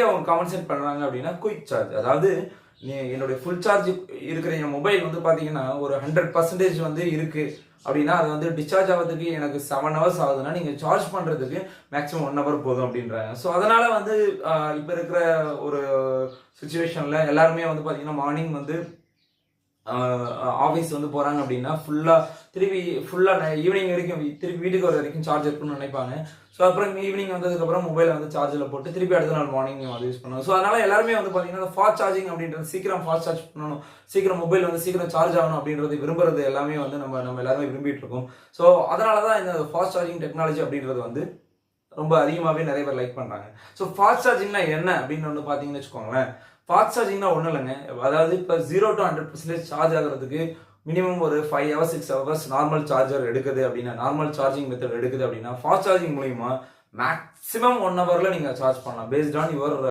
அவங்க காம்பன்சேட் பண்றாங்க அப்படின்னா குயிக் சார்ஜ். அதாவது என்னுடைய ஃபுல் சார்ஜ் இருக்கிற என் மொபைல் வந்து பாத்தீங்கன்னா ஒரு 100% வந்து இருக்கு அப்படின்னா அது வந்து டிஸ்சார்ஜ் ஆகிறதுக்கு எனக்கு 7 ஹவர்ஸ் ஆகுதுன்னா நீங்க சார்ஜ் பண்றதுக்கு மேக்ஸிமம் 1 ஹவர் போதும் அப்படின்றாங்க. ஸோ அதனால வந்து இப்ப இருக்கிற ஒரு சுச்சுவேஷன்ல எல்லாருமே வந்து பாத்தீங்கன்னா மார்னிங் வந்து ஆஃபீஸ் வந்து போறாங்க அப்படின்னா திருப்பி ஈவினிங் வரைக்கும் திருப்பி வீட்டுக்கு வர வரைக்கும் சார்ஜ் இருக்குன்னு நினைப்பாங்க. ஸோ அப்புறம் ஈவினிங் வந்ததுக்கப்புறம் மொபைலை வந்து சார்ஜில் போட்டு திருப்பி அடுத்த நாள் மார்னிங் வந்து யூஸ் பண்ணுவோம். ஸோ அதனால எல்லாருமே வந்து பார்த்தீங்கன்னா ஃபாஸ்ட் சார்ஜிங் அப்படின்றது சீக்கிரம் ஃபாஸ்ட் சார்ஜ் பண்ணணும், சீக்கிரம் மொபைல் வந்து சீக்கிரம் சார்ஜ் ஆகணும் அப்படின்றது விரும்புறது எல்லாமே வந்து நம்ம எல்லாருமே விரும்பிட்டு இருக்கோம். ஸோ அதனால தான் இந்த ஃபாஸ்ட் சார்ஜிங் டெக்னாலஜி அப்படின்றது வந்து ரொம்ப அதிகமாகவே நிறைய பேர் லைக் பண்ணுறாங்க. ஸோ ஃபாஸ்ட் சார்ஜிங்னா என்ன அப்படின்னு வந்து பார்த்தீங்கன்னு வச்சுக்கோங்களேன். ஃபாஸ்ட் சார்ஜிங்னா ஒன்றும் இல்லைங்க. அதாவது இப்போ 0 to 100% சார்ஜ் ஆகிறதுக்கு மினிமம் ஒரு 5 hours 6 hours நார்மல் சார்ஜர் எடுக்குது அப்படின்னா, நார்மல் சார்ஜிங் மெத்தட் எடுக்குது அப்படின்னா, ஃபாஸ்ட் சார்ஜிங் மூலியமா மேக்ஸிமம் 1 hourல நீங்க சார்ஜ் பண்ணலாம் பேஸ்ட் ஆன் யுவர்